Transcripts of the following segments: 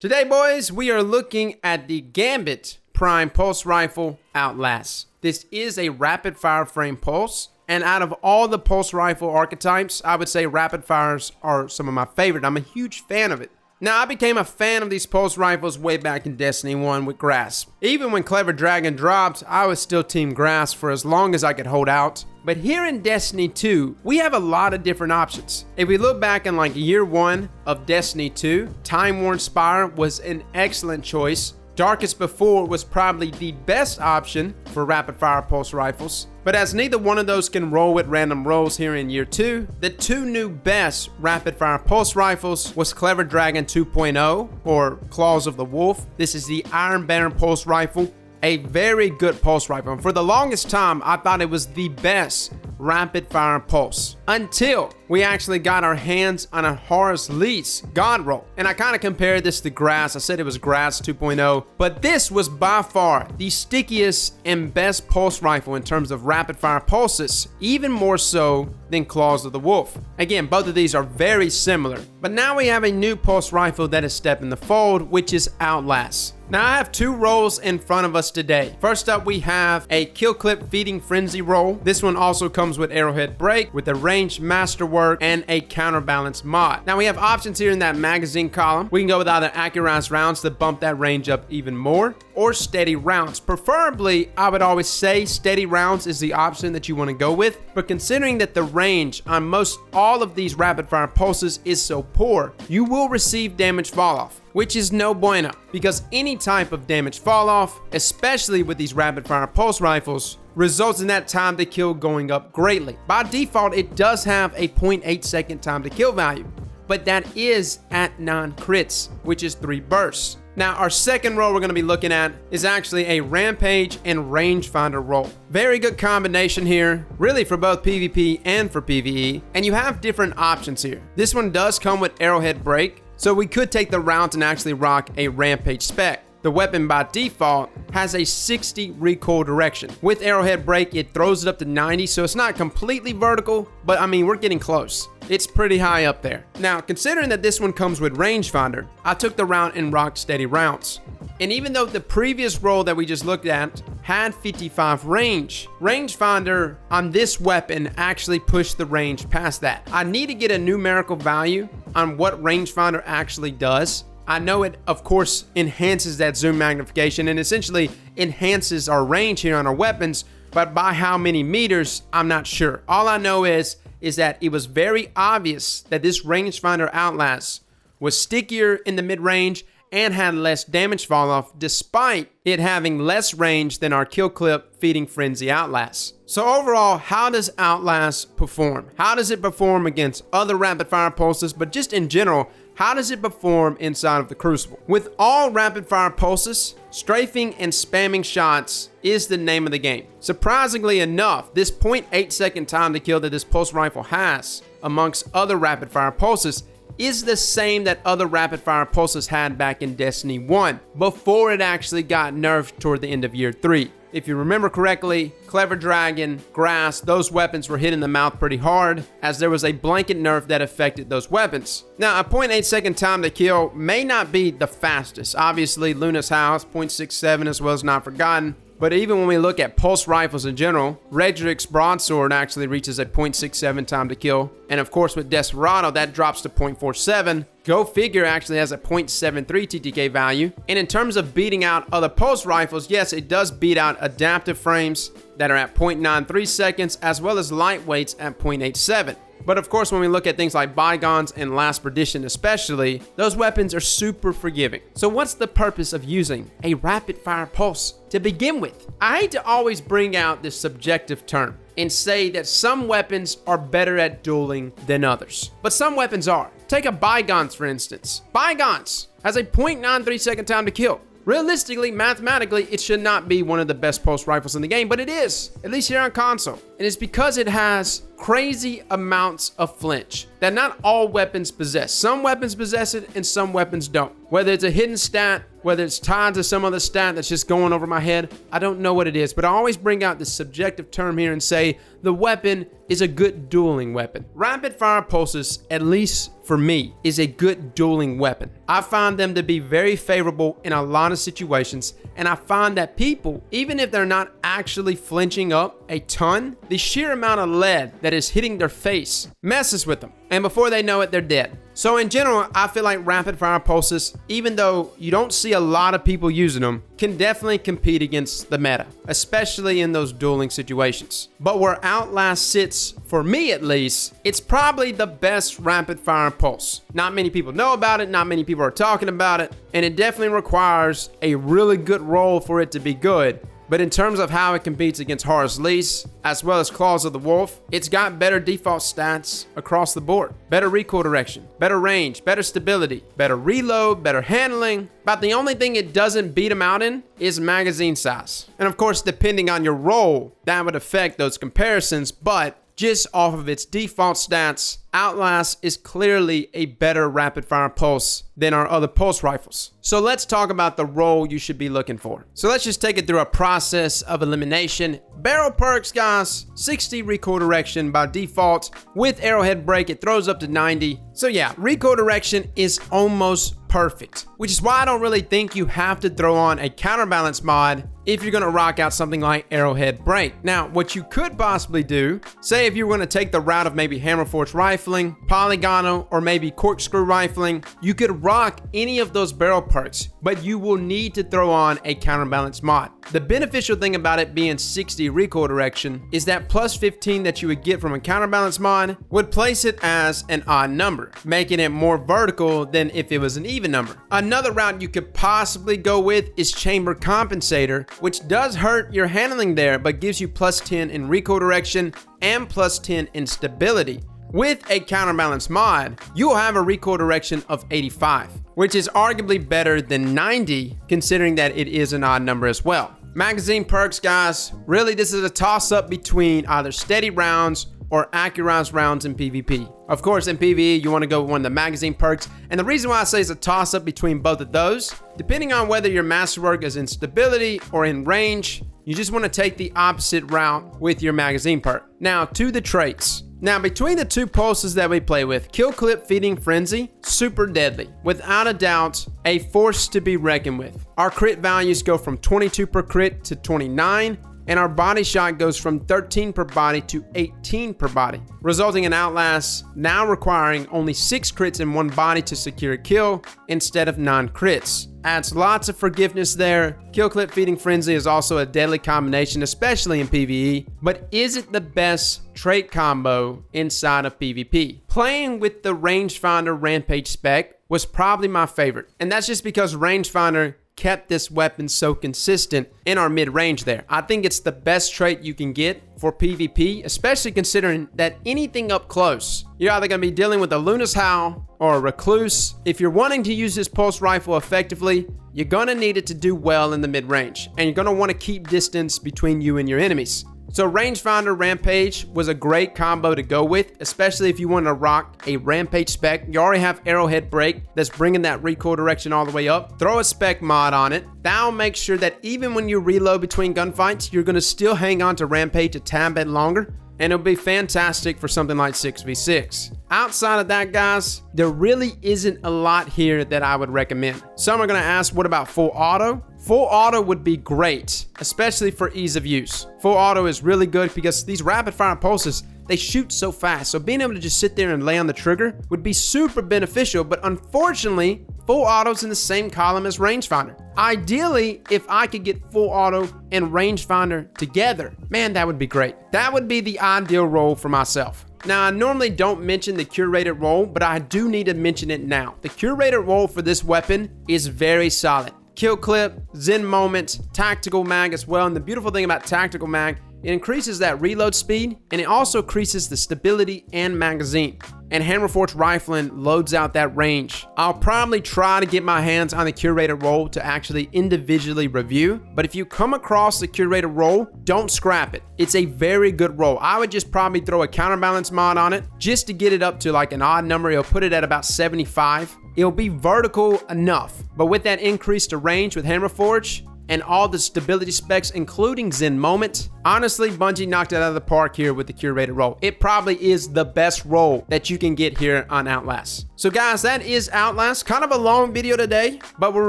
Today, boys, we are looking at the Gambit Prime Pulse Rifle Outlast. This is a rapid fire frame pulse, and out of all the pulse rifle archetypes, I would say rapid fires are some of my favorite. I'm a huge fan of it. Now, I became a fan of these pulse rifles way back in Destiny 1 with Grasp. Even when Clever Dragon dropped, I was still Team Grasp for as long as I could hold out. But here in Destiny 2, we have a lot of different options. If we look back in like year 1 of Destiny 2, Time Worn Spire was an excellent choice. Darkest Before was probably the best option for rapid fire pulse rifles. But as neither one of those can roll with random rolls here in year 2, the two new best rapid fire pulse rifles was Clever Dragon 2.0 or Claws of the Wolf. This is the Iron Baron pulse rifle. A very good pulse rifle. And for the longest time, I thought it was the best rapid fire pulse until we actually got our hands on a Horus Lease God Roll. And I kind of compared this to Grass. I said it was Grass 2.0, but this was by far the stickiest and best pulse rifle in terms of rapid fire pulses, even more so than Claws of the Wolf. Again, both of these are very similar, but now we have a new pulse rifle that is stepping the fold, which is Outlast. Now, I have two rolls in front of us today. First up, we have a Kill Clip Feeding Frenzy roll. This one also comes with Arrowhead Break, with a Ranged Masterwork, and a Counterbalance mod. Now, we have options here in that magazine column. We can go with either Accurized rounds to bump that range up even more, or steady rounds. Preferably, I would always say steady rounds is the option that you want to go with, but considering that the range on most all of these rapid fire pulses is so poor, you will receive damage fall off, which is no bueno, because any type of damage fall off, especially with these rapid fire pulse rifles, results in that time to kill going up greatly. By default, it does have a 0.8 second time to kill value, but that is at non-crits, which is 3 bursts. Now, our second roll we're going to be looking at is actually a Rampage and Rangefinder roll. Very good combination here, really for both PvP and for PvE, and you have different options here. This one does come with Arrowhead Break, so we could take the route and actually rock a Rampage spec. The weapon by default has a 60 recoil direction. With Arrowhead Break, it throws it up to 90, so it's not completely vertical, but I mean, we're getting close. It's pretty high up there. Now, considering that this one comes with Rangefinder, I took the route and rocked steady rounds. And even though the previous roll that we just looked at had 55 range, Rangefinder on this weapon actually pushed the range past that. I need to get a numerical value on what Rangefinder actually does. I know it, of course, enhances that zoom magnification and essentially enhances our range here on our weapons, but by how many meters, I'm not sure. All I know is that it was very obvious that this Rangefinder Outlast was stickier in the mid-range and had less damage fall off, despite it having less range than our Kill Clip Feeding Frenzy Outlast. So overall, how does Outlast perform? How does it perform against other rapid fire pulses, but just in general, how does it perform inside of the Crucible? With all rapid fire pulses, strafing and spamming shots is the name of the game. Surprisingly enough, this 0.8 second time to kill that this pulse rifle has amongst other rapid fire pulses is the same that other rapid fire pulses had back in Destiny 1 before it actually got nerfed toward the end of year 3. If you remember correctly, Clever Dragon, Grass, those weapons were hit in the mouth pretty hard, as there was a blanket nerf that affected those weapons. Now, a 0.8 second time to kill may not be the fastest. Obviously, Luna's House, 0.67 as well as Not Forgotten. But even when we look at pulse rifles in general, Redrick's Broadsword actually reaches a 0.67 time to kill. And of course with Desperado, that drops to 0.47. Go Figure actually has a 0.73 TTK value. And in terms of beating out other pulse rifles, yes, it does beat out adaptive frames that are at 0.93 seconds, as well as lightweights at 0.87. But of course, when we look at things like Bygones and Last Perdition especially, those weapons are super forgiving. So what's the purpose of using a rapid fire pulse to begin with? I hate to always bring out this subjective term and say that some weapons are better at dueling than others, but some weapons are. Take a Bygones for instance. Bygones has a 0.93 second time to kill. Realistically, mathematically, it should not be one of the best pulse rifles in the game, but it is, at least here on console. and it's because it has crazy amounts of flinch that not all weapons possess. Some weapons possess it and some weapons don't. Whether it's a hidden stat, whether it's tied to some other stat that's just going over my head, I don't know what it is, but I always bring out this subjective term here and say the weapon is a good dueling weapon. Rapid fire pulses, at least for me, is a good dueling weapon. I find them to be very favorable in a lot of situations, and I find that people, even if they're not actually flinching up a ton, the sheer amount of lead that is hitting their face messes with them, and before they know it, they're dead. So in general, I feel like rapid fire pulses, even though you don't see a lot of people using them, can definitely compete against the meta, especially in those dueling situations. But where Outlast sits, for me at least, it's probably the best rapid fire pulse. Not many people know about it, not many people are talking about it, and it definitely requires a really good roll for it to be good. But in terms of how it competes against Horus Lease, as well as Claws of the Wolf, it's got better default stats across the board. Better recoil direction, better range, better stability, better reload, better handling. About the only thing it doesn't beat them out in is magazine size. And of course, depending on your role, that would affect those comparisons, but just off of its default stats, Outlast is clearly a better rapid fire pulse than our other pulse rifles. So let's talk about the role you should be looking for. So let's just take it through a process of elimination. Barrel perks, guys, 60 recoil direction by default. With arrowhead break, it throws up to 90. So yeah, recoil direction is almost perfect, which is why I don't really think you have to throw on a counterbalance mod if you're gonna rock out something like arrowhead break. Now, what you could possibly do, say if you were gonna take the route of maybe hammer force rifling, polygonal, or maybe corkscrew rifling, you could rock any of those barrel perks, but you will need to throw on a counterbalance mod. The beneficial thing about it being 60 recoil direction is that plus 15 that you would get from a counterbalance mod would place it as an odd number, making it more vertical than if it was an even number. Another route you could possibly go with is chamber compensator, which does hurt your handling there, but gives you plus 10 in recoil direction and plus 10 in stability. With a counterbalance mod, you'll have a recoil direction of 85, which is arguably better than 90, considering that it is an odd number as well. Magazine perks, guys, really this is a toss-up between either steady rounds or accurized rounds in PvP. Of course, in PvE, you want to go with one of the magazine perks, and the reason why I say it's a toss-up between both of those, depending on whether your masterwork is in stability or in range, you just want to take the opposite route with your magazine perk. Now, to the traits. Now, between the two pulses that we play with, Kill Clip Feeding Frenzy, super deadly. Without a doubt, a force to be reckoned with. Our crit values go from 22 per crit to 29, and our body shot goes from 13 per body to 18 per body, resulting in Outlast now requiring only 6 crits in one body to secure a kill instead of 9 crits. Adds lots of forgiveness there. Kill Clip Feeding Frenzy is also a deadly combination, especially in PvE, but is it the best trait combo inside of PvP? Playing with the Rangefinder Rampage spec was probably my favorite, and that's just because Rangefinder kept this weapon so consistent in our mid-range there. I think it's the best trait you can get for PvP, especially considering that anything up close, you're either going to be dealing with a Luna's Howl or a Recluse. If you're wanting to use this pulse rifle effectively, you're going to need it to do well in the mid-range, and you're going to want to keep distance between you and your enemies. So Rangefinder Rampage was a great combo to go with, especially if you want to rock a Rampage spec. You already have Arrowhead Break that's bringing that recoil direction all the way up. Throw a spec mod on it. That'll make sure that even when you reload between gunfights, you're going to still hang on to Rampage a tad bit longer, and it'll be fantastic for something like 6v6. Outside of that, guys, there really isn't a lot here that I would recommend. Some are going to ask, what about full auto? Full auto would be great, especially for ease of use. Full auto is really good because these rapid fire pulses, they shoot so fast. So being able to just sit there and lay on the trigger would be super beneficial, but unfortunately, full auto's in the same column as rangefinder. Ideally, if I could get full auto and rangefinder together, man, that would be great. That would be the ideal role for myself. Now, I normally don't mention the curated role, but I do need to mention it now. The curated role for this weapon is very solid. Kill Clip, Zen Moment, Tactical Mag as well. And the beautiful thing about Tactical Mag It increases that reload speed, and it also increases the stability and magazine. And hammer-forged rifling loads out that range. I'll probably try to get my hands on the curated roll to actually individually review, but if you come across the curated roll, don't scrap it. It's a very good roll. I would just probably throw a counterbalance mod on it just to get it up to like an odd number. It'll put it at about 75. It'll be vertical enough, but with that increase to range with hammer-forged, and all the stability specs, including Zen Moment. Honestly, Bungie knocked it out of the park here with the curated roll. It probably is the best roll that you can get here on Outlast. So guys, that is Outlast. Kind of a long video today, but we're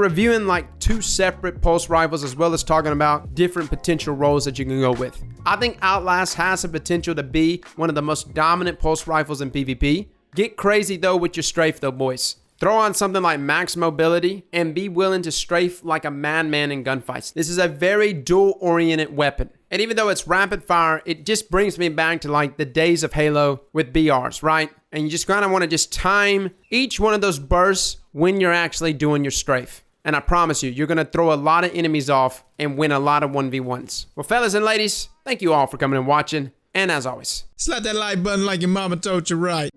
reviewing like 2 separate pulse rifles as well as talking about different potential rolls that you can go with. I think Outlast has the potential to be one of the most dominant pulse rifles in PvP. Get crazy though with your strafe though, boys. Throw on something like max mobility and be willing to strafe like a madman in gunfights. This is a very duel-oriented weapon. And even though it's rapid fire, it just brings me back to like the days of Halo with BRs, right? And you just kind of want to just time each one of those bursts when you're actually doing your strafe. And I promise you, you're going to throw a lot of enemies off and win a lot of 1v1s. Well, fellas and ladies, thank you all for coming and watching. And as always, slap that like button like your mama told you right.